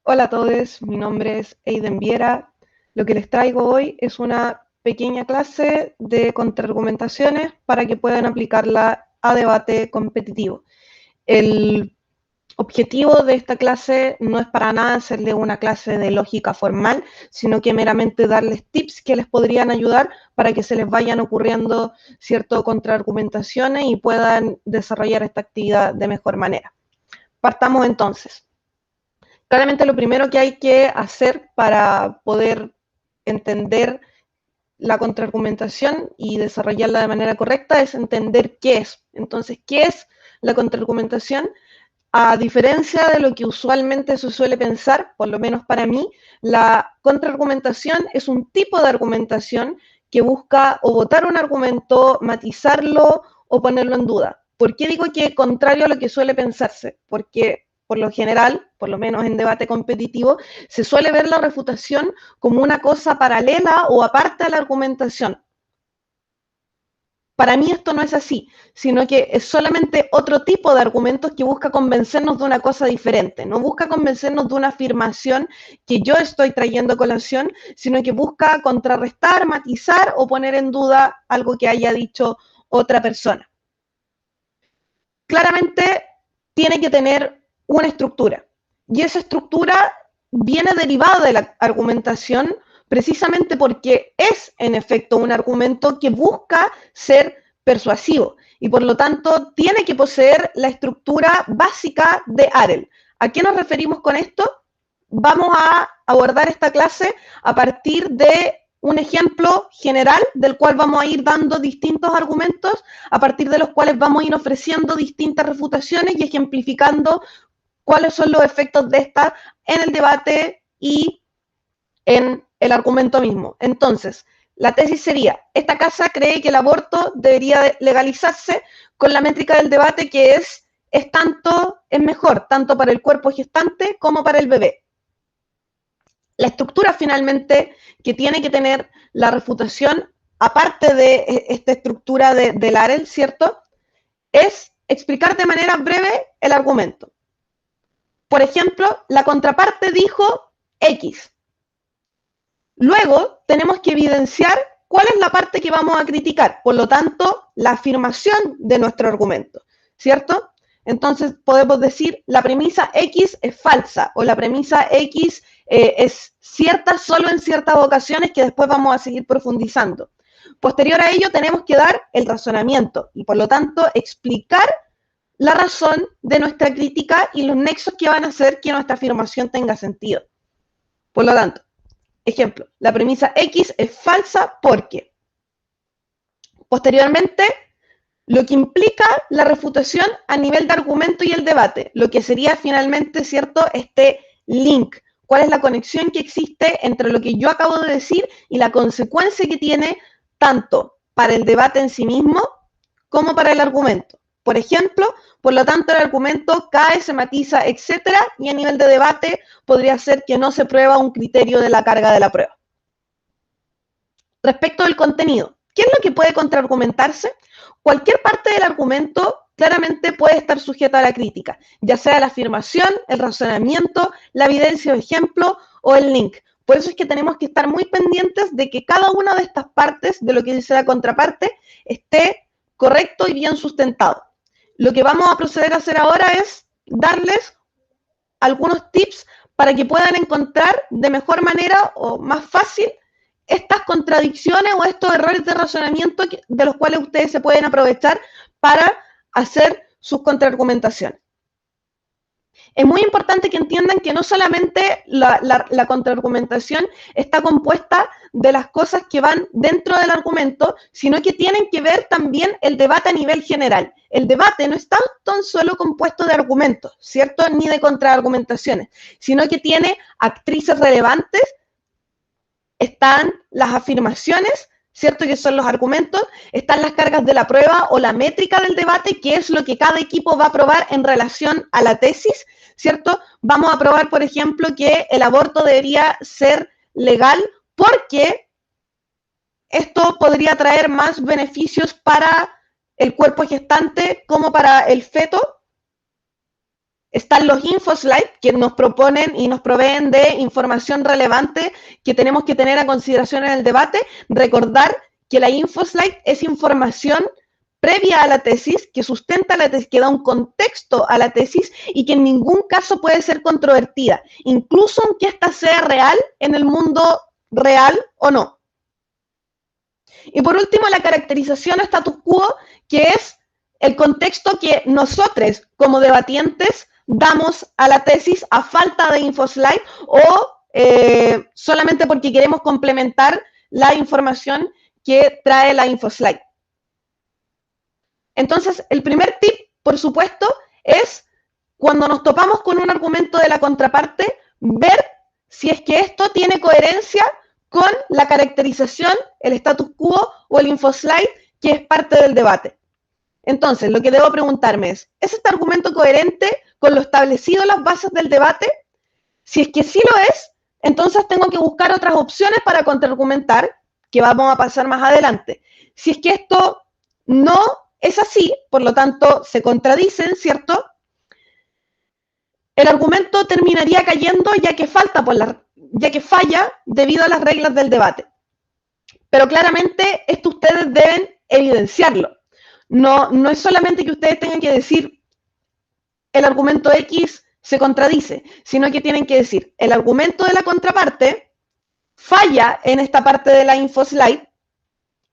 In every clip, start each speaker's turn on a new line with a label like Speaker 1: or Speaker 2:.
Speaker 1: Hola a todos, mi nombre es Eiden Viera. Lo que les traigo hoy es una pequeña clase de contraargumentaciones para que puedan aplicarla a debate competitivo. El objetivo de esta clase no es para nada hacerle una clase de lógica formal, sino que meramente darles tips que les podrían ayudar para que se les vayan ocurriendo ciertas contraargumentaciones y puedan desarrollar esta actividad de mejor manera. Partamos entonces. Claramente lo primero que hay que hacer para poder entender la contraargumentación y desarrollarla de manera correcta es entender qué es. Entonces, ¿qué es la contraargumentación? A diferencia de lo que usualmente se suele pensar, por lo menos para mí, la contraargumentación es un tipo de argumentación que busca o votar un argumento, matizarlo o ponerlo en duda. ¿Por qué digo que contrario a lo que suele pensarse? Porque por lo general, por lo menos en debate competitivo, se suele ver la refutación como una cosa paralela o aparte a la argumentación. Para mí esto no es así, sino que es solamente otro tipo de argumentos que busca convencernos de una cosa diferente. No busca convencernos de una afirmación que yo estoy trayendo a colación, sino que busca contrarrestar, matizar o poner en duda algo que haya dicho otra persona. Claramente tiene que tener una estructura, y esa estructura viene derivada de la argumentación precisamente porque es en efecto un argumento que busca ser persuasivo y por lo tanto tiene que poseer la estructura básica de Arel. ¿A qué nos referimos con esto? Vamos a abordar esta clase a partir de un ejemplo general del cual vamos a ir dando distintos argumentos a partir de los cuales vamos a ir ofreciendo distintas refutaciones y ejemplificando cuáles son los efectos de estas en el debate y en el argumento mismo. Entonces, la tesis sería, esta casa cree que el aborto debería legalizarse con la métrica del debate que es tanto, es mejor, tanto para el cuerpo gestante como para el bebé. La estructura finalmente que tiene que tener la refutación, aparte de esta estructura del AREL, ¿cierto? Es explicar de manera breve el argumento. Por ejemplo, la contraparte dijo X. Luego tenemos que evidenciar cuál es la parte que vamos a criticar, por lo tanto, la afirmación de nuestro argumento, ¿cierto? Entonces podemos decir la premisa X es falsa o la premisa X es cierta solo en ciertas ocasiones que después vamos a seguir profundizando. Posterior a ello tenemos que dar el razonamiento y por lo tanto explicar la razón de nuestra crítica y los nexos que van a hacer que nuestra afirmación tenga sentido. Por lo tanto, ejemplo, la premisa X es falsa porque. Posteriormente, lo que implica la refutación a nivel de argumento y el debate, lo que sería finalmente, ¿cierto?, este link. ¿Cuál es la conexión que existe entre lo que yo acabo de decir y la consecuencia que tiene tanto para el debate en sí mismo como para el argumento? Por ejemplo, por lo tanto, el argumento cae, se matiza, etcétera, y a nivel de debate podría ser que no se prueba un criterio de la carga de la prueba. Respecto del contenido, ¿qué es lo que puede contraargumentarse? Cualquier parte del argumento claramente puede estar sujeta a la crítica, ya sea la afirmación, el razonamiento, la evidencia o ejemplo o el link. Por eso es que tenemos que estar muy pendientes de que cada una de estas partes de lo que dice la contraparte esté correcto y bien sustentado. Lo que vamos a proceder a hacer ahora es darles algunos tips para que puedan encontrar de mejor manera o más fácil estas contradicciones o estos errores de razonamiento de los cuales ustedes se pueden aprovechar para hacer sus contraargumentaciones. Es muy importante que entiendan que no solamente la contraargumentación está compuesta de las cosas que van dentro del argumento, sino que tienen que ver también el debate a nivel general. El debate no está tan solo compuesto de argumentos, ¿cierto? Ni de contraargumentaciones, sino que tiene actrices relevantes, están las afirmaciones, ¿cierto? Que son los argumentos, están las cargas de la prueba o la métrica del debate, que es lo que cada equipo va a probar en relación a la tesis, ¿cierto? Vamos a probar, por ejemplo, que el aborto debería ser legal porque esto podría traer más beneficios para el cuerpo gestante como para el feto, Están los infoslides que nos proponen y nos proveen de información relevante que tenemos que tener a consideración en el debate. Recordar que la infoslide es información previa a la tesis, que sustenta la tesis, que da un contexto a la tesis y que en ningún caso puede ser controvertida, incluso aunque ésta sea real en el mundo real o no. Y por último, la caracterización status quo, que es el contexto que nosotros como debatientes damos a la tesis a falta de infoslide o solamente porque queremos complementar la información que trae la infoslide. Entonces, el primer tip, por supuesto, es cuando nos topamos con un argumento de la contraparte, ver si es que esto tiene coherencia con la caracterización, el status quo o el infoslide que es parte del debate. Entonces, lo que debo preguntarme ¿es este argumento coherente con lo establecido en las bases del debate? Si es que sí lo es, entonces tengo que buscar otras opciones para contraargumentar, que vamos a pasar más adelante. Si es que esto no es así, por lo tanto, se contradicen, ¿cierto? El argumento terminaría cayendo ya que falla debido a las reglas del debate. Pero claramente esto ustedes deben evidenciarlo. No es solamente que ustedes tengan que decir el argumento X se contradice, sino que tienen que decir el argumento de la contraparte falla en esta parte de la infoslide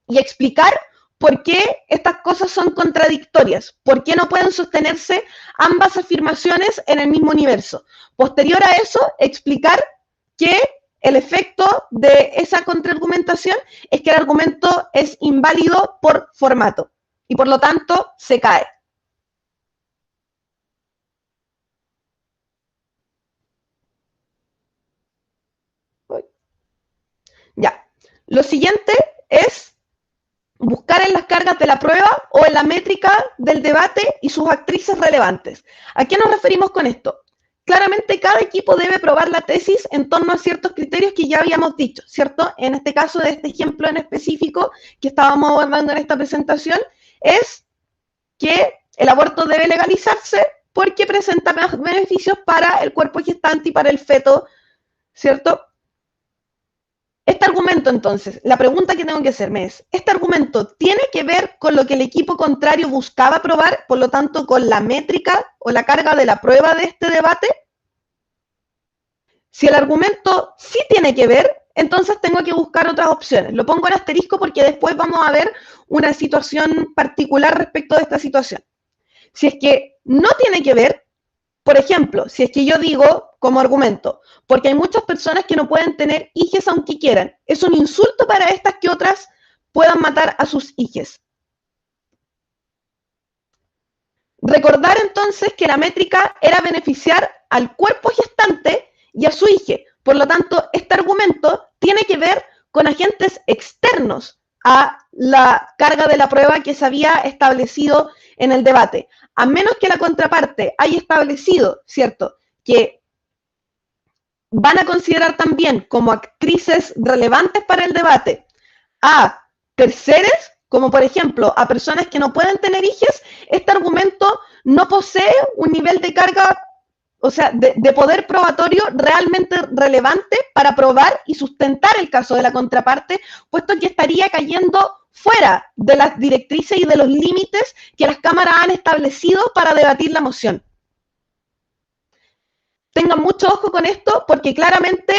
Speaker 1: y explicar por qué estas cosas son contradictorias, por qué no pueden sostenerse ambas afirmaciones en el mismo universo. Posterior a eso, explicar que el efecto de esa contraargumentación es que el argumento es inválido por formato y por lo tanto se cae. Ya. Lo siguiente es buscar en las cargas de la prueba o en la métrica del debate y sus actrices relevantes. ¿A qué nos referimos con esto? Claramente cada equipo debe probar la tesis en torno a ciertos criterios que ya habíamos dicho, ¿cierto? En este caso, de este ejemplo en específico que estábamos abordando en esta presentación, es que el aborto debe legalizarse porque presenta más beneficios para el cuerpo gestante y para el feto, ¿cierto? Este argumento, entonces, la pregunta que tengo que hacerme es, ¿este argumento tiene que ver con lo que el equipo contrario buscaba probar, por lo tanto, con la métrica o la carga de la prueba de este debate? Si el argumento sí tiene que ver, entonces tengo que buscar otras opciones. Lo pongo en asterisco porque después vamos a ver una situación particular respecto de esta situación. Si es que no tiene que ver, por ejemplo, si es que yo digo como argumento, porque hay muchas personas que no pueden tener hijes aunque quieran, es un insulto para estas que otras puedan matar a sus hijes. Recordar entonces que la métrica era beneficiar al cuerpo gestante y a su hije. Por lo tanto, este argumento tiene que ver con agentes externos a la carga de la prueba que se había establecido en el debate. A menos que la contraparte haya establecido, ¿cierto?, que van a considerar también como actrices relevantes para el debate a terceros, como por ejemplo a personas que no pueden tener hijos, este argumento no posee un nivel de carga, o sea, de poder probatorio realmente relevante para probar y sustentar el caso de la contraparte, puesto que estaría cayendo fuera de las directrices y de los límites que las cámaras han establecido para debatir la moción. Tengan mucho ojo con esto porque claramente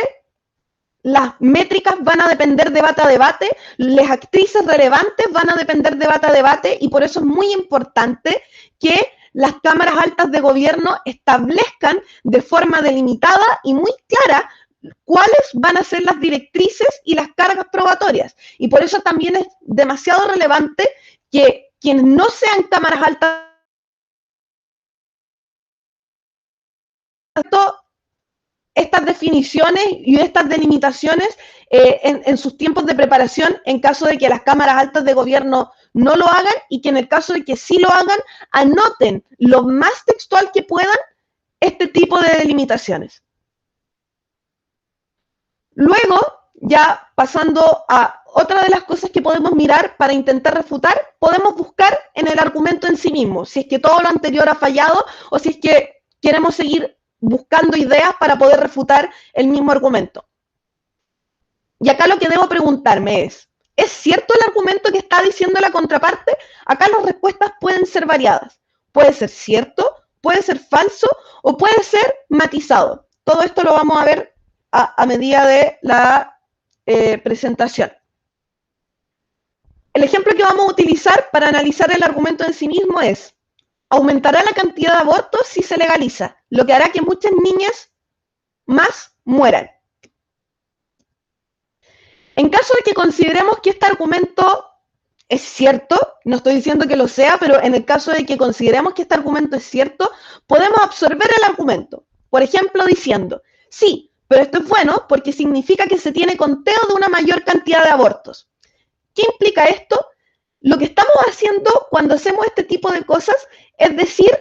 Speaker 1: las métricas van a depender debate a debate, las actrices relevantes van a depender debate a debate y por eso es muy importante que las cámaras altas de gobierno establezcan de forma delimitada y muy clara cuáles van a ser las directrices y las cargas probatorias. Y por eso también es demasiado relevante que quienes no sean cámaras altas estas definiciones y estas delimitaciones en sus tiempos de preparación en caso de que las cámaras altas de gobierno no lo hagan y que en el caso de que sí lo hagan, anoten lo más textual que puedan este tipo de delimitaciones. Luego, ya pasando a otra de las cosas que podemos mirar para intentar refutar, podemos buscar en el argumento en sí mismo, si es que todo lo anterior ha fallado o si es que queremos seguir buscando ideas para poder refutar el mismo argumento. Y acá lo que debo preguntarme ¿es cierto el argumento que está diciendo la contraparte? Acá las respuestas pueden ser variadas. Puede ser cierto, puede ser falso o puede ser matizado. Todo esto lo vamos a ver a medida de la presentación. El ejemplo que vamos a utilizar para analizar el argumento en sí mismo es: aumentará la cantidad de abortos si se legaliza, lo que hará que muchas niñas más mueran. En caso de que consideremos que este argumento es cierto, no estoy diciendo que lo sea, pero en el caso de que consideremos que este argumento es cierto, podemos absorber el argumento. Por ejemplo, diciendo, sí, pero esto es bueno porque significa que se tiene conteo de una mayor cantidad de abortos. ¿Qué implica esto? Lo que estamos haciendo cuando hacemos este tipo de cosas es decir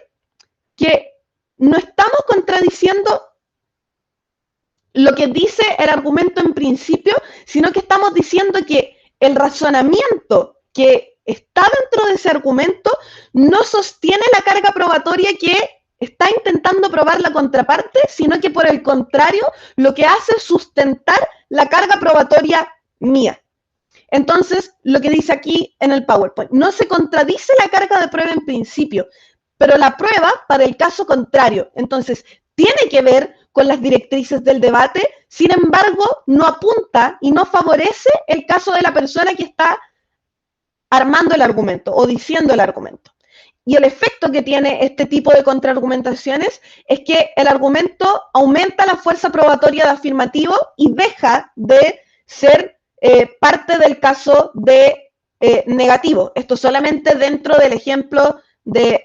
Speaker 1: que no estamos contradiciendo lo que dice el argumento en principio, sino que estamos diciendo que el razonamiento que está dentro de ese argumento no sostiene la carga probatoria que está intentando probar la contraparte, sino que por el contrario lo que hace es sustentar la carga probatoria mía. Entonces, lo que dice aquí en el PowerPoint, no se contradice la carga de prueba en principio, pero la prueba para el caso contrario. Entonces, tiene que ver con las directrices del debate, sin embargo, no apunta y no favorece el caso de la persona que está armando el argumento o diciendo el argumento. Y el efecto que tiene este tipo de contraargumentaciones es que el argumento aumenta la fuerza probatoria de afirmativo y deja de ser parte del caso de negativo. Esto solamente dentro del ejemplo del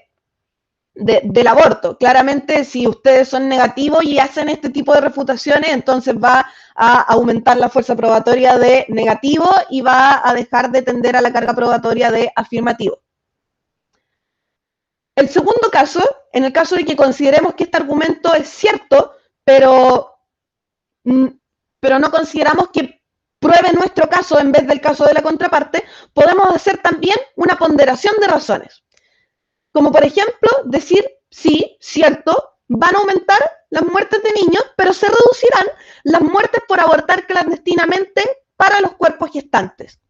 Speaker 1: aborto. Claramente, si ustedes son negativos y hacen este tipo de refutaciones, entonces va a aumentar la fuerza probatoria de negativo y va a dejar de tender a la carga probatoria de afirmativo. El segundo caso, en el caso de que consideremos que este argumento es cierto, pero no consideramos que pruebe nuestro caso en vez del caso de la contraparte, podemos hacer también una ponderación de razones. Como por ejemplo, decir, sí, cierto, van a aumentar las muertes de niños, pero se reducirán las muertes por abortar clandestinamente para los cuerpos gestantes.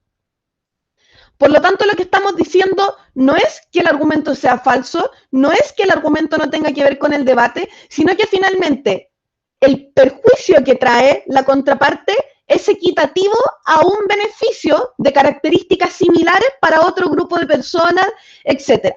Speaker 1: Por lo tanto, lo que estamos diciendo no es que el argumento sea falso, no es que el argumento no tenga que ver con el debate, sino que finalmente el perjuicio que trae la contraparte es equitativo a un beneficio de características similares para otro grupo de personas, etc.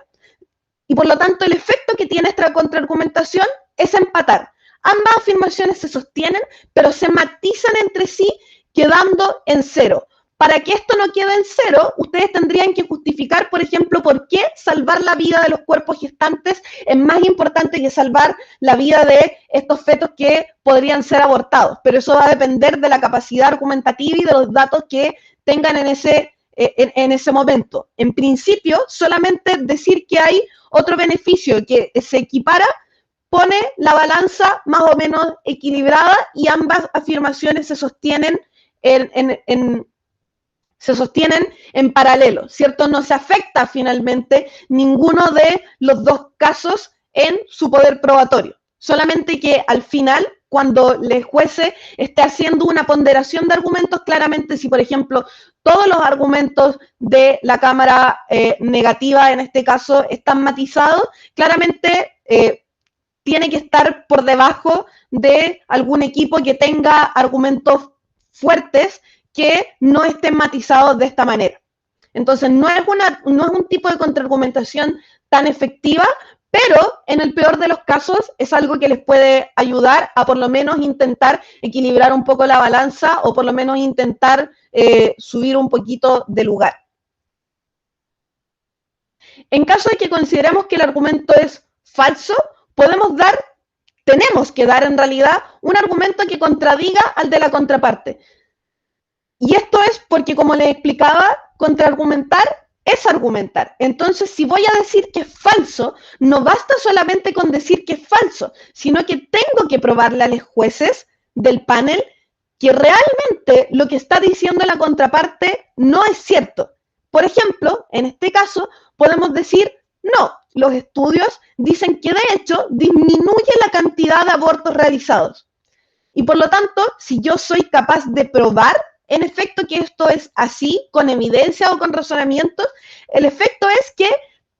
Speaker 1: Y por lo tanto, el efecto que tiene esta contraargumentación es empatar. Ambas afirmaciones se sostienen, pero se matizan entre sí, quedando en cero. Para que esto no quede en cero, ustedes tendrían que justificar, por ejemplo, por qué salvar la vida de los cuerpos gestantes es más importante que salvar la vida de estos fetos que podrían ser abortados. Pero eso va a depender de la capacidad argumentativa y de los datos que tengan en ese momento. En principio, solamente decir que hay otro beneficio que se equipara pone la balanza más o menos equilibrada y ambas afirmaciones se sostienen en paralelo, ¿cierto? No se afecta finalmente ninguno de los dos casos en su poder probatorio. Solamente que al final, cuando el juez esté haciendo una ponderación de argumentos, claramente si, por ejemplo, todos los argumentos de la Cámara negativa, en este caso, están matizados, claramente tiene que estar por debajo de algún equipo que tenga argumentos fuertes que no estén matizados de esta manera. Entonces, no es un tipo de contraargumentación tan efectiva, pero en el peor de los casos es algo que les puede ayudar a por lo menos intentar equilibrar un poco la balanza o por lo menos intentar subir un poquito de lugar. En caso de que consideremos que el argumento es falso, tenemos que dar en realidad un argumento que contradiga al de la contraparte. Y esto es porque, como les explicaba, contraargumentar es argumentar. Entonces, si voy a decir que es falso, no basta solamente con decir que es falso, sino que tengo que probarle a los jueces del panel que realmente lo que está diciendo la contraparte no es cierto. Por ejemplo, en este caso, podemos decir, no, los estudios dicen que de hecho disminuye la cantidad de abortos realizados. Y por lo tanto, si yo soy capaz de probar en efecto que esto es así, con evidencia o con razonamientos, el efecto es que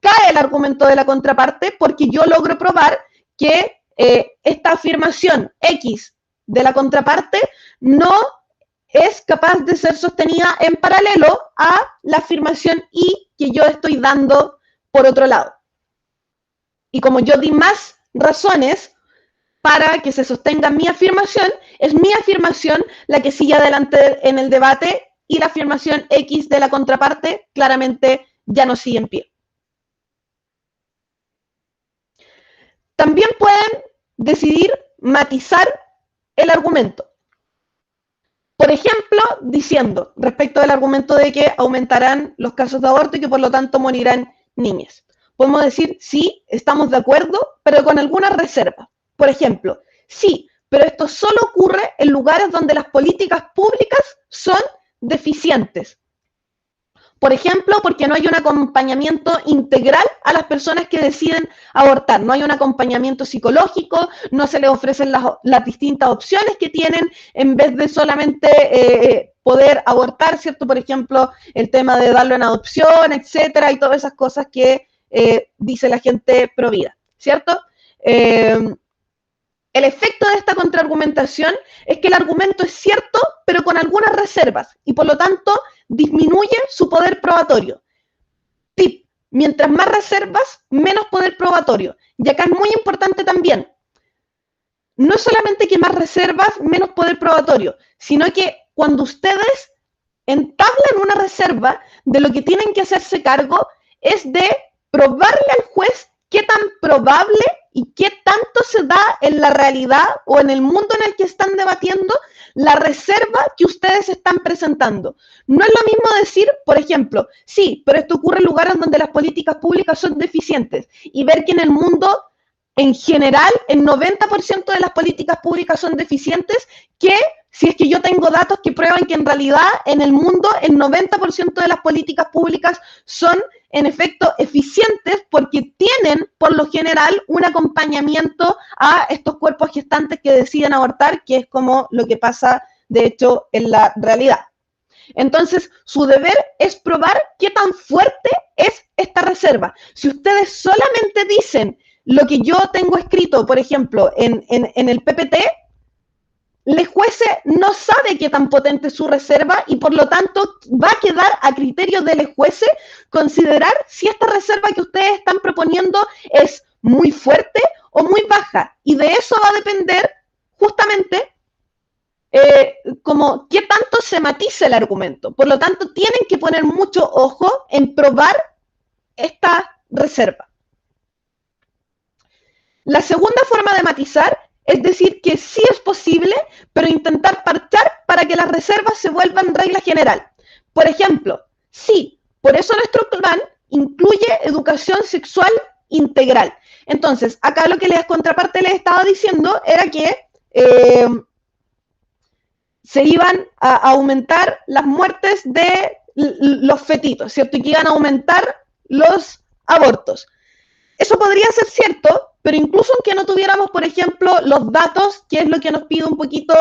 Speaker 1: cae el argumento de la contraparte porque yo logro probar que esta afirmación X de la contraparte no es capaz de ser sostenida en paralelo a la afirmación Y que yo estoy dando por otro lado. Y como yo di más razones para que se sostenga mi afirmación, es mi afirmación la que sigue adelante en el debate y la afirmación X de la contraparte claramente ya no sigue en pie. También pueden decidir matizar el argumento. Por ejemplo, diciendo, respecto del argumento de que aumentarán los casos de aborto y que por lo tanto morirán niñas. Podemos decir, sí, estamos de acuerdo, pero con alguna reserva. Por ejemplo, sí, pero esto solo ocurre en lugares donde las políticas públicas son deficientes. Por ejemplo, porque no hay un acompañamiento integral a las personas que deciden abortar. No hay un acompañamiento psicológico, no se les ofrecen las distintas opciones que tienen en vez de solamente poder abortar, ¿cierto? Por ejemplo, el tema de darlo en adopción, etcétera, y todas esas cosas que dice la gente pro vida, ¿cierto? El efecto de esta contraargumentación es que el argumento es cierto, pero con algunas reservas, y por lo tanto disminuye su poder probatorio. Tip, mientras más reservas, menos poder probatorio. Y acá es muy importante también, no es solamente que más reservas, menos poder probatorio, sino que cuando ustedes entablan una reserva, de lo que tienen que hacerse cargo es de probarle al juez qué tan probable y qué tanto se da en la realidad o en el mundo en el que están debatiendo la reserva que ustedes están presentando. No es lo mismo decir, por ejemplo, sí, pero esto ocurre en lugares donde las políticas públicas son deficientes y ver que en el mundo, en general, el 90% de las políticas públicas son deficientes, que si es que yo tengo datos que prueban que en realidad en el mundo el 90% de las políticas públicas son en efecto eficientes porque tienen por lo general un acompañamiento a estos cuerpos gestantes que deciden abortar, que es como lo que pasa de hecho en la realidad. Entonces, su deber es probar qué tan fuerte es esta reserva. Si ustedes solamente dicen lo que yo tengo escrito, por ejemplo, en el PPT, el juez no sabe qué tan potente es su reserva y por lo tanto va a quedar a criterio del juez considerar si esta reserva que ustedes están proponiendo es muy fuerte o muy baja. Y de eso va a depender justamente como qué tanto se matiza el argumento. Por lo tanto, tienen que poner mucho ojo en probar esta reserva. La segunda forma de matizar es decir que sí es posible, pero intentar parchar para que las reservas se vuelvan regla general. Por ejemplo, sí, por eso nuestro plan incluye educación sexual integral. Entonces, acá lo que la contraparte les estaba diciendo era que se iban a aumentar las muertes de los fetitos, ¿cierto? Y que iban a aumentar los abortos. Eso podría ser cierto, pero incluso aunque no tuviéramos, por ejemplo, los datos, que es lo que nos pide un poquito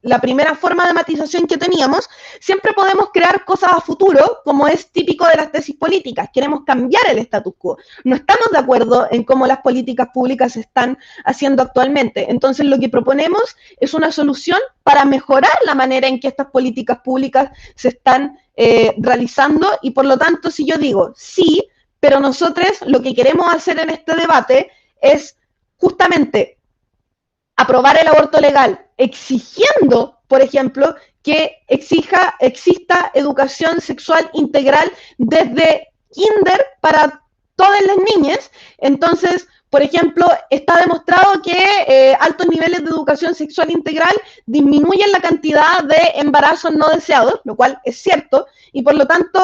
Speaker 1: la primera forma de matización que teníamos, siempre podemos crear cosas a futuro, como es típico de las tesis políticas. Queremos cambiar el status quo. No estamos de acuerdo en cómo las políticas públicas se están haciendo actualmente. Entonces, lo que proponemos es una solución para mejorar la manera en que estas políticas públicas se están realizando y, por lo tanto, si yo digo sí, pero nosotros lo que queremos hacer en este debate es justamente aprobar el aborto legal, exigiendo, por ejemplo, que exista educación sexual integral desde kinder para todas las niñas. Entonces, por ejemplo, está demostrado que altos niveles de educación sexual integral disminuyen la cantidad de embarazos no deseados, lo cual es cierto, y por lo tanto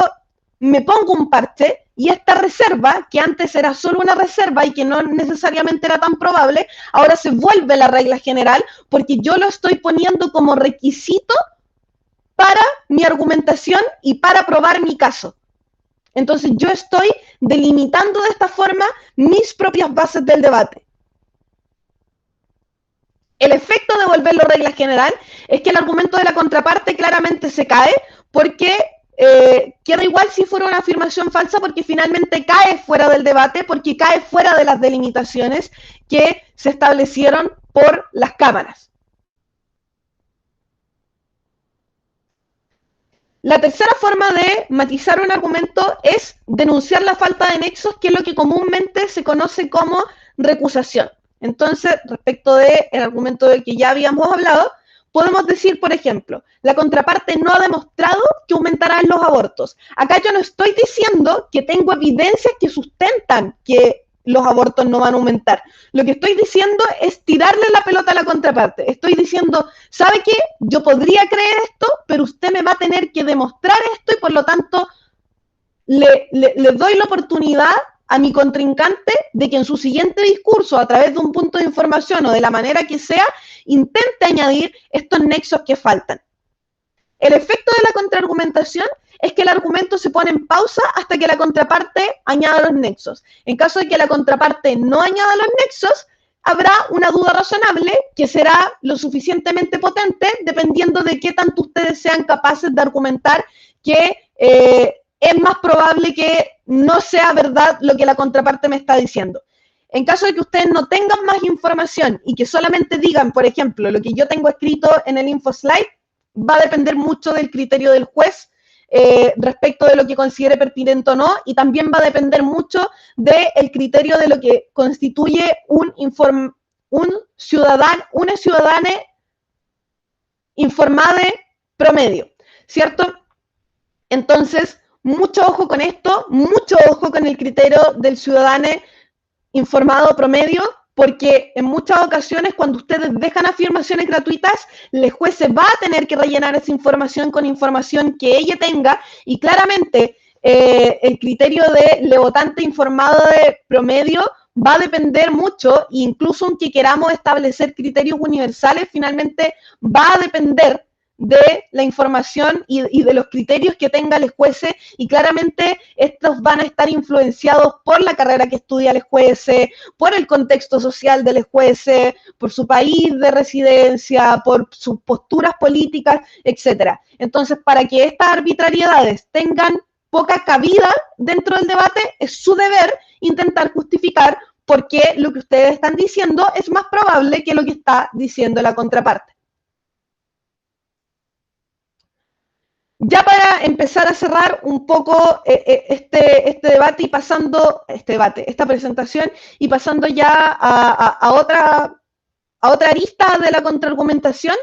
Speaker 1: me pongo un parche y esta reserva, que antes era solo una reserva y que no necesariamente era tan probable, ahora se vuelve la regla general porque yo lo estoy poniendo como requisito para mi argumentación y para probar mi caso. Entonces yo estoy delimitando de esta forma mis propias bases del debate. El efecto de volverlo regla general es que el argumento de la contraparte claramente se cae porque queda igual si fuera una afirmación falsa porque finalmente cae fuera del debate, porque cae fuera de las delimitaciones que se establecieron por las cámaras. La tercera forma de matizar un argumento es denunciar la falta de nexos, que es lo que comúnmente se conoce como recusación. Entonces, respecto del argumento del que ya habíamos hablado, podemos decir, por ejemplo, la contraparte no ha demostrado que aumentarán los abortos. Acá yo no estoy diciendo que tengo evidencias que sustentan que los abortos no van a aumentar. Lo que estoy diciendo es tirarle la pelota a la contraparte. Estoy diciendo, ¿sabe qué? Yo podría creer esto, pero usted me va a tener que demostrar esto y por lo tanto le doy la oportunidad a mi contrincante de que en su siguiente discurso, a través de un punto de información o de la manera que sea, intente añadir estos nexos que faltan. El efecto de la contraargumentación es que el argumento se pone en pausa hasta que la contraparte añada los nexos. En caso de que la contraparte no añada los nexos, habrá una duda razonable que será lo suficientemente potente dependiendo de qué tanto ustedes sean capaces de argumentar que es más probable que no sea verdad lo que la contraparte me está diciendo. En caso de que ustedes no tengan más información y que solamente digan, por ejemplo, lo que yo tengo escrito en el InfoSlide, va a depender mucho del criterio del juez respecto de lo que considere pertinente o no, y también va a depender mucho del criterio de lo que constituye una ciudadana informada promedio, ¿cierto? Entonces, mucho ojo con esto, mucho ojo con el criterio del ciudadano informado promedio, porque en muchas ocasiones cuando ustedes dejan afirmaciones gratuitas, el juez se va a tener que rellenar esa información con información que ella tenga y claramente el criterio del votante informado de promedio va a depender mucho, incluso aunque queramos establecer criterios universales, finalmente va a depender de la información y de los criterios que tenga el juez, y claramente estos van a estar influenciados por la carrera que estudia el juez, por el contexto social del juez, por su país de residencia, por sus posturas políticas, etc. Entonces, para que estas arbitrariedades tengan poca cabida dentro del debate, es su deber intentar justificar por qué lo que ustedes están diciendo es más probable que lo que está diciendo la contraparte. Ya para empezar a cerrar un poco este debate y pasando, esta presentación y pasando ya a otra arista de la contraargumentación,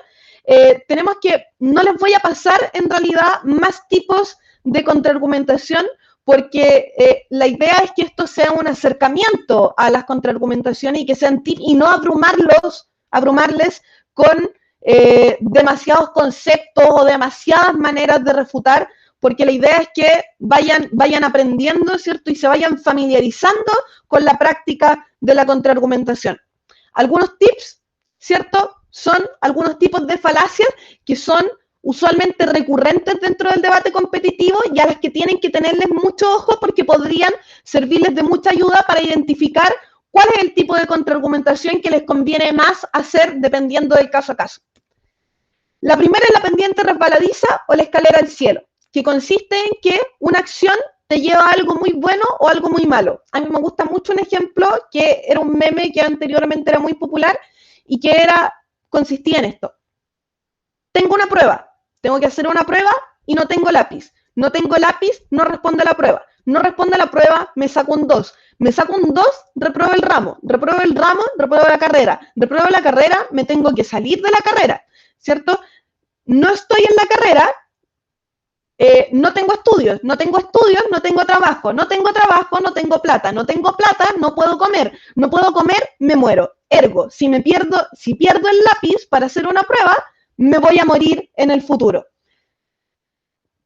Speaker 1: tenemos que, no les voy a pasar en realidad más tipos de contraargumentación porque la idea es que esto sea un acercamiento a las contraargumentaciones y que sean tips y no abrumarles con demasiados conceptos o demasiadas maneras de refutar, porque la idea es que vayan aprendiendo, ¿cierto? Y se vayan familiarizando con la práctica de la contraargumentación. Algunos tips, ¿cierto? Son algunos tipos de falacias que son usualmente recurrentes dentro del debate competitivo y a las que tienen que tenerles mucho ojo porque podrían servirles de mucha ayuda para identificar cuál es el tipo de contraargumentación que les conviene más hacer dependiendo del caso a caso. La primera es la pendiente resbaladiza o la escalera al cielo, que consiste en que una acción te lleva a algo muy bueno o algo muy malo. A mí me gusta mucho un ejemplo que era un meme que anteriormente era muy popular y que consistía en esto. Tengo una prueba, tengo que hacer una prueba y no tengo lápiz. No tengo lápiz, no responde a la prueba. No responde a la prueba, me saco un 2. Me saco un 2, repruebo el ramo. Repruebo el ramo, repruebo la carrera. Repruebo la carrera, me tengo que salir de la carrera, ¿cierto? No estoy en la carrera, no tengo estudios, no tengo trabajo, no tengo trabajo, no tengo plata, no puedo comer, me muero. Ergo, si pierdo el lápiz para hacer una prueba, me voy a morir en el futuro.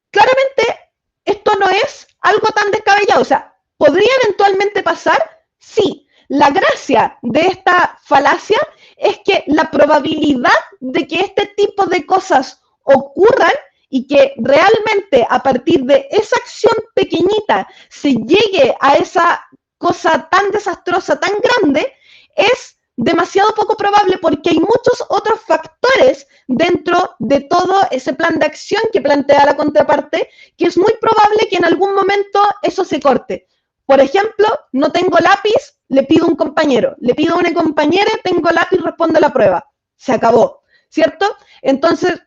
Speaker 1: Claramente, esto no es algo tan descabellado, o sea, ¿podría eventualmente pasar? Sí. La gracia de esta falacia es que la probabilidad de que este tipo de cosas ocurran y que realmente a partir de esa acción pequeñita se llegue a esa cosa tan desastrosa, tan grande, es demasiado poco probable porque hay muchos otros factores dentro de todo ese plan de acción que plantea la contraparte, que es muy probable que en algún momento eso se corte. Por ejemplo, no tengo lápiz, le pido a un compañero, le pido a una compañera, tengo lápiz, respondo a la prueba. Se acabó, ¿cierto? Entonces,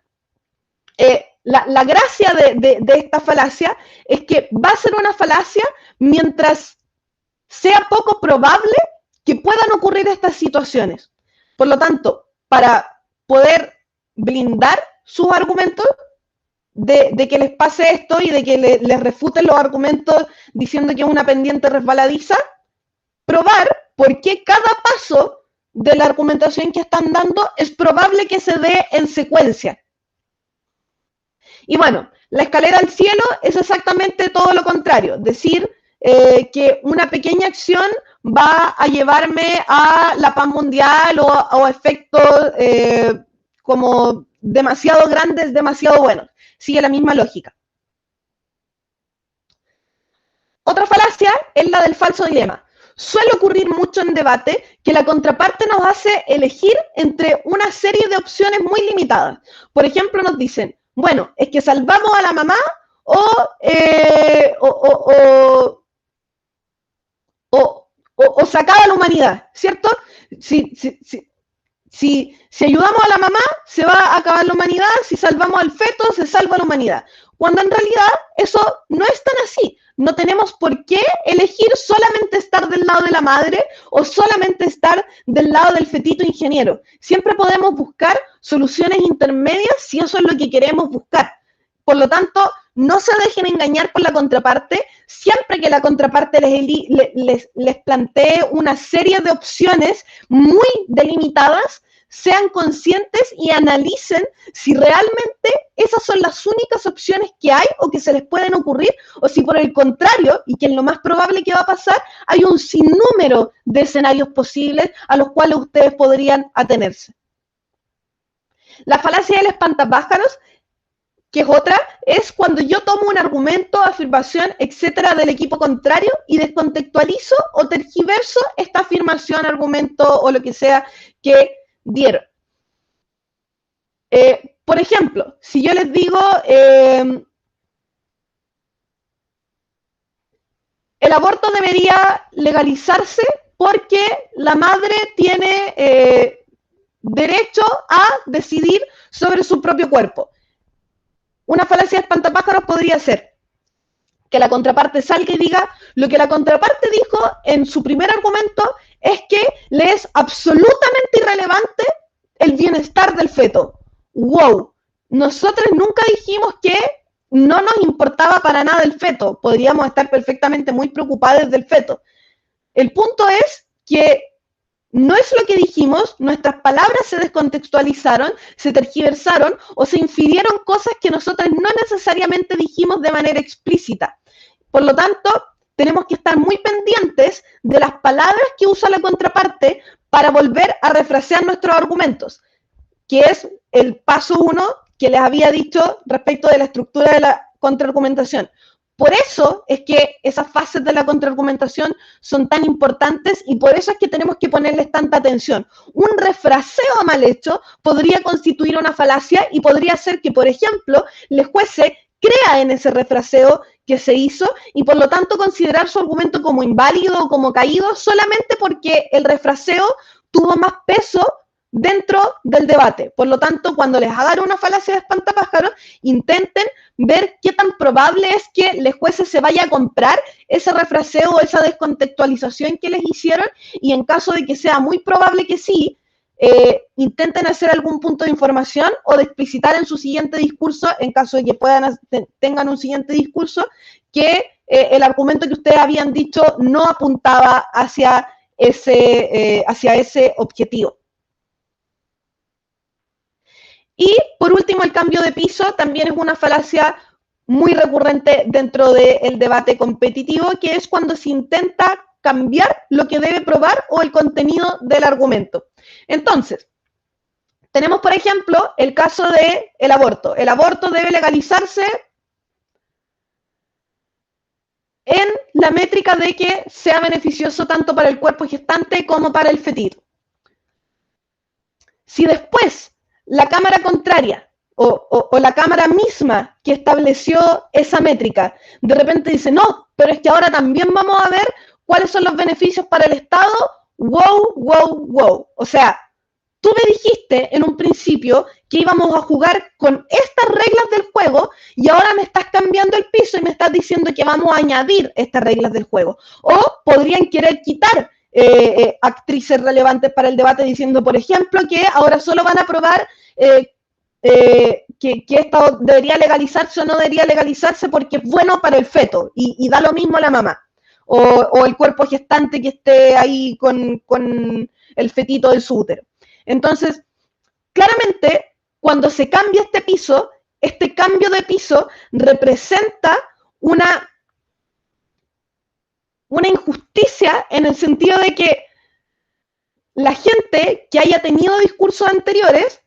Speaker 1: la gracia de esta falacia es que va a ser una falacia mientras sea poco probable que puedan ocurrir estas situaciones. Por lo tanto, para poder blindar sus argumentos de que les pase esto y de que les refuten los argumentos diciendo que es una pendiente resbaladiza, probar por qué cada paso de la argumentación que están dando es probable que se dé en secuencia. Y bueno, la escalera al cielo es exactamente todo lo contrario, decir que una pequeña acción va a llevarme a la paz mundial o efectos como demasiado grandes, demasiado buenos. Sigue la misma lógica. Otra falacia es la del falso dilema. Suele ocurrir mucho en debate que la contraparte nos hace elegir entre una serie de opciones muy limitadas. Por ejemplo, nos dicen, bueno, es que salvamos a la mamá o se acaba la humanidad, ¿cierto? Si ayudamos a la mamá, se va a acabar la humanidad, si salvamos al feto, se salva la humanidad. Cuando en realidad eso no es tan así. No tenemos por qué elegir solamente estar del lado de la madre o solamente estar del lado del fetito ingeniero. Siempre podemos buscar soluciones intermedias si eso es lo que queremos buscar. Por lo tanto, no se dejen engañar por la contraparte. Siempre que la contraparte les plantee una serie de opciones muy delimitadas, sean conscientes y analicen si realmente esas son las únicas opciones que hay o que se les pueden ocurrir, o si por el contrario, y que es lo más probable que va a pasar, hay un sinnúmero de escenarios posibles a los cuales ustedes podrían atenerse. La falacia del espantapájaros, que es otra, es cuando yo tomo un argumento, afirmación, etcétera, del equipo contrario y descontextualizo o tergiverso esta afirmación, argumento o lo que sea que dieron. Por ejemplo, si yo les digo el aborto debería legalizarse porque la madre tiene derecho a decidir sobre su propio cuerpo. Una falacia de espantapájaros podría ser que la contraparte salga y diga lo que la contraparte dijo en su primer argumento es que le es absolutamente irrelevante el bienestar del feto. ¡Wow! Nosotros nunca dijimos que no nos importaba para nada el feto. Podríamos estar perfectamente muy preocupados del feto. El punto es que no es lo que dijimos, nuestras palabras se descontextualizaron, se tergiversaron o se infirieron cosas que nosotros no necesariamente dijimos de manera explícita. Por lo tanto, tenemos que estar muy pendientes de las palabras que usa la contraparte para volver a refrasear nuestros argumentos, que es el paso 1 que les había dicho respecto de la estructura de la contraargumentación. Por eso es que esas fases de la contraargumentación son tan importantes y por eso es que tenemos que ponerles tanta atención. Un refraseo mal hecho podría constituir una falacia y podría ser que, por ejemplo, el juez crea en ese refraseo que se hizo y por lo tanto considerar su argumento como inválido o como caído solamente porque el refraseo tuvo más peso dentro del debate. Por lo tanto, cuando les hagan una falacia de espantapájaros, intenten ver qué tan probable es que los jueces se vaya a comprar ese refraseo o esa descontextualización que les hicieron y en caso de que sea muy probable que sí, intenten hacer algún punto de información o de explicitar en su siguiente discurso, en caso de que tengan un siguiente discurso, que el argumento que ustedes habían dicho no apuntaba hacia ese objetivo. Y por último, el cambio de piso también es una falacia muy recurrente dentro del debate competitivo, que es cuando se intenta cambiar lo que debe probar o el contenido del argumento. Entonces, Tenemos, por ejemplo, el caso del aborto. El aborto debe legalizarse en la métrica de que sea beneficioso tanto para el cuerpo gestante como para el fetil. Si después la Cámara contraria o la Cámara misma que estableció esa métrica de repente dice, no, pero es que ahora también vamos a ver cuáles son los beneficios para el Estado, wow. O sea, tú me dijiste en un principio que íbamos a jugar con estas reglas del juego y ahora me estás cambiando el piso y me estás diciendo que vamos a añadir estas reglas del juego. O podrían querer quitar actrices relevantes para el debate diciendo, por ejemplo, que ahora solo van a aprobar que esto debería legalizarse o no debería legalizarse porque es bueno para el feto y da lo mismo a la mamá. O el cuerpo gestante que esté ahí con el fetito en su útero. Entonces, claramente, cuando se cambia este cambio de piso representa una injusticia en el sentido de que la gente que haya tenido discursos anteriores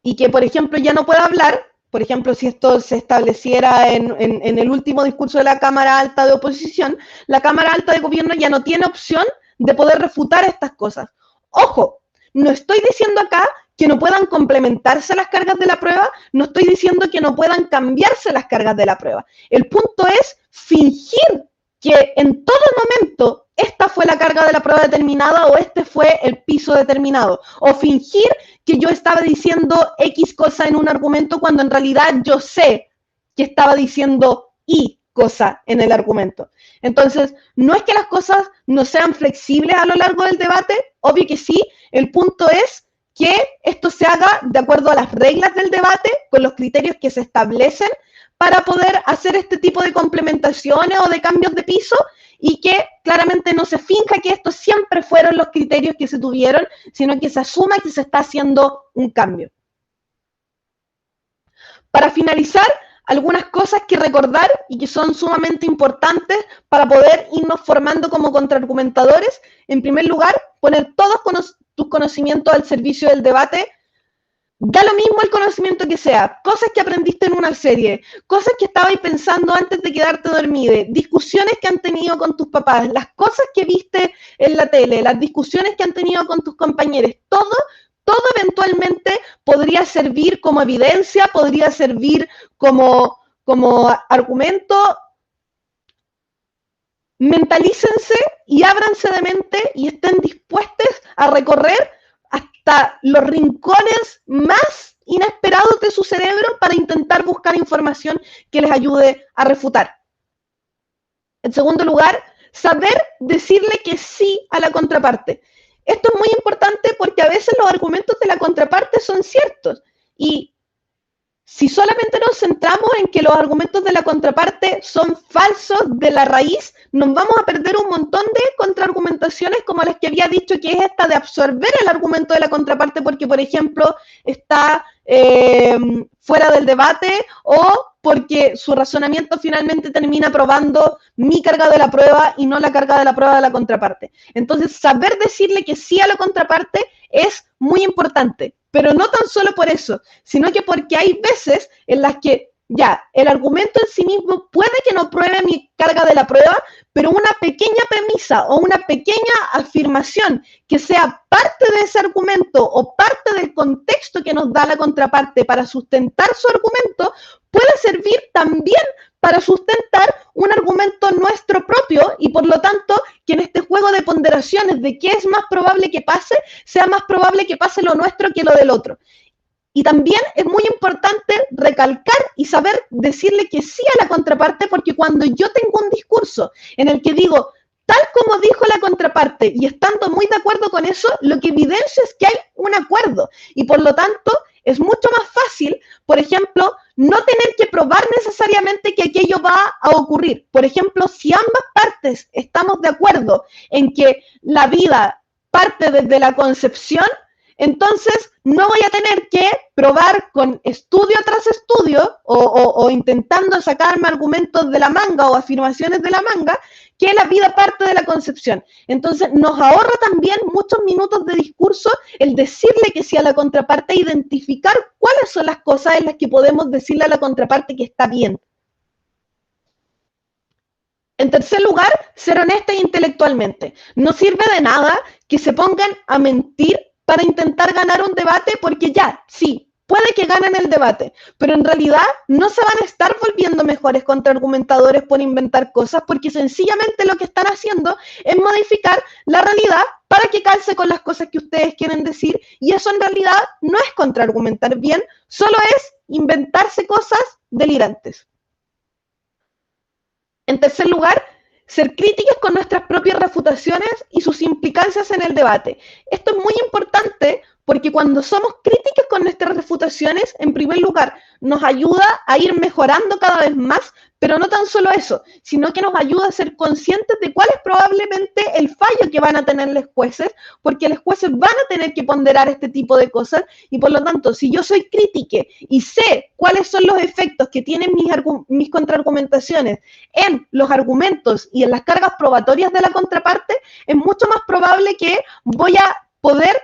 Speaker 1: y que, por ejemplo, ya no pueda hablar, por ejemplo, si esto se estableciera en el último discurso de la Cámara Alta de Oposición, la Cámara Alta de Gobierno ya no tiene opción de poder refutar estas cosas. Ojo, no estoy diciendo acá que no puedan complementarse las cargas de la prueba, no estoy diciendo que no puedan cambiarse las cargas de la prueba. El punto es fingir que en todo momento esta fue la carga de la prueba determinada o este fue el piso determinado, o fingir que yo estaba diciendo X cosa en un argumento cuando en realidad yo sé que estaba diciendo Y cosa en el argumento. Entonces, no es que las cosas no sean flexibles a lo largo del debate, obvio que sí, el punto es que esto se haga de acuerdo a las reglas del debate, con los criterios que se establecen para poder hacer este tipo de complementaciones o de cambios de piso y que claramente no se finja que estos siempre fueron los criterios que se tuvieron, sino que se asuma que se está haciendo un cambio. Para finalizar, algunas cosas que recordar y que son sumamente importantes para poder irnos formando como contraargumentadores. En primer lugar, poner todos tus conocimientos al servicio del debate. Da lo mismo el conocimiento que sea, cosas que aprendiste en una serie, cosas que estabas pensando antes de quedarte dormido, discusiones que han tenido con tus papás, las cosas que viste en la tele, las discusiones que han tenido con tus compañeros, todo eventualmente podría servir como evidencia, podría servir como argumento. Mentalícense y ábranse de mente y estén dispuestos a recorrer hasta los rincones más inesperados de su cerebro para intentar buscar información que les ayude a refutar. En segundo lugar, saber decirle que sí a la contraparte. Esto es muy importante porque a veces los argumentos de la contraparte son ciertos y si solamente nos centramos en que los argumentos de la contraparte son falsos de la raíz, nos vamos a perder un montón de contraargumentaciones como las que había dicho, que es esta de absorber el argumento de la contraparte porque, por ejemplo, está fuera del debate o porque su razonamiento finalmente termina probando mi carga de la prueba y no la carga de la prueba de la contraparte. Entonces, saber decirle que sí a la contraparte es muy importante. Pero no tan solo por eso, sino que porque hay veces en las que ya, el argumento en sí mismo puede que no pruebe mi carga de la prueba, pero una pequeña premisa o una pequeña afirmación que sea parte de ese argumento o parte del contexto que nos da la contraparte para sustentar su argumento, puede servir también para sustentar un argumento nuestro propio y por lo tanto que en este juego de ponderaciones de qué es más probable que pase, sea más probable que pase lo nuestro que lo del otro. Y también es muy importante recalcar y saber decirle que sí a la contraparte, porque cuando yo tengo un discurso en el que digo, tal como dijo la contraparte, y estando muy de acuerdo con eso, lo que evidencia es que hay un acuerdo. Y por lo tanto, es mucho más fácil, por ejemplo, no tener que probar necesariamente que aquello va a ocurrir. Por ejemplo, si ambas partes estamos de acuerdo en que la vida parte desde la concepción, entonces no voy a tener que probar con estudio tras estudio o intentando sacarme argumentos de la manga o afirmaciones de la manga que que la vida parte de la concepción. Entonces, nos ahorra también muchos minutos de discurso el decirle que sí a la contraparte, identificar cuáles son las cosas en las que podemos decirle a la contraparte que está bien. En tercer lugar, ser honesta intelectualmente. No sirve de nada que se pongan a mentir para intentar ganar un debate porque ya, sí, puede que ganen el debate, pero en realidad no se van a estar volviendo mejores contraargumentadores por inventar cosas porque sencillamente lo que están haciendo es modificar la realidad para que calce con las cosas que ustedes quieren decir y eso en realidad no es contraargumentar bien, solo es inventarse cosas delirantes. En tercer lugar, ser críticas con nuestras propias refutaciones y sus implicancias en el debate. Esto es muy importante porque cuando somos críticas con nuestras refutaciones, en primer lugar, nos ayuda a ir mejorando cada vez más, pero no tan solo eso, sino que nos ayuda a ser conscientes de cuál es probablemente el fallo que van a tener los jueces, porque los jueces van a tener que ponderar este tipo de cosas y por lo tanto, si yo soy crítica y sé cuáles son los efectos que tienen mis contraargumentaciones en los argumentos y en las cargas probatorias de la contraparte, es mucho más probable que voy a poder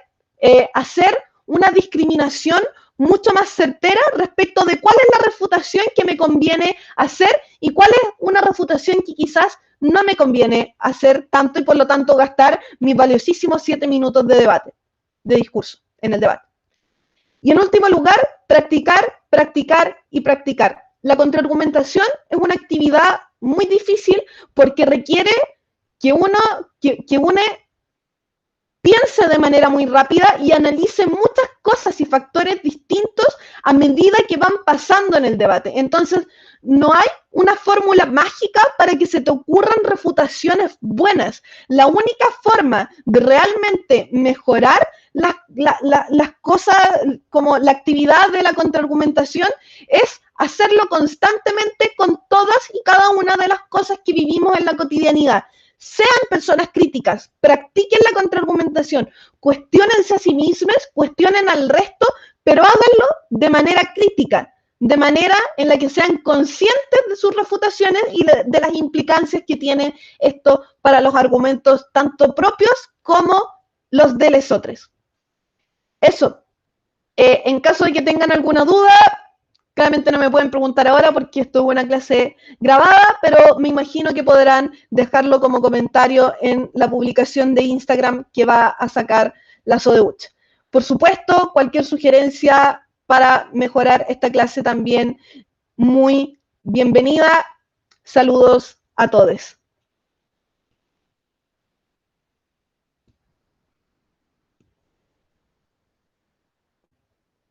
Speaker 1: hacer una discriminación mucho más certera respecto de cuál es la refutación que me conviene hacer y cuál es una refutación que quizás no me conviene hacer tanto y por lo tanto gastar mis valiosísimos 7 minutos de debate, de discurso en el debate. Y en último lugar, practicar, practicar y practicar. La contraargumentación es una actividad muy difícil porque requiere que uno piense de manera muy rápida y analice muchas cosas y factores distintos a medida que van pasando en el debate. Entonces, no hay una fórmula mágica para que se te ocurran refutaciones buenas. La única forma de realmente mejorar las cosas, como la actividad de la contraargumentación, es hacerlo constantemente con todas y cada una de las cosas que vivimos en la cotidianidad. Sean personas críticas, practiquen la contraargumentación, cuestiónense a sí mismos, cuestionen al resto, pero háganlo de manera crítica, de manera en la que sean conscientes de sus refutaciones y de las implicancias que tiene esto para los argumentos tanto propios como los de los otros. Eso. En caso de que tengan alguna duda, claramente no me pueden preguntar ahora porque esto es una clase grabada, pero me imagino que podrán dejarlo como comentario en la publicación de Instagram que va a sacar la SODEUCH. Por supuesto, cualquier sugerencia para mejorar esta clase también muy bienvenida. Saludos a todos.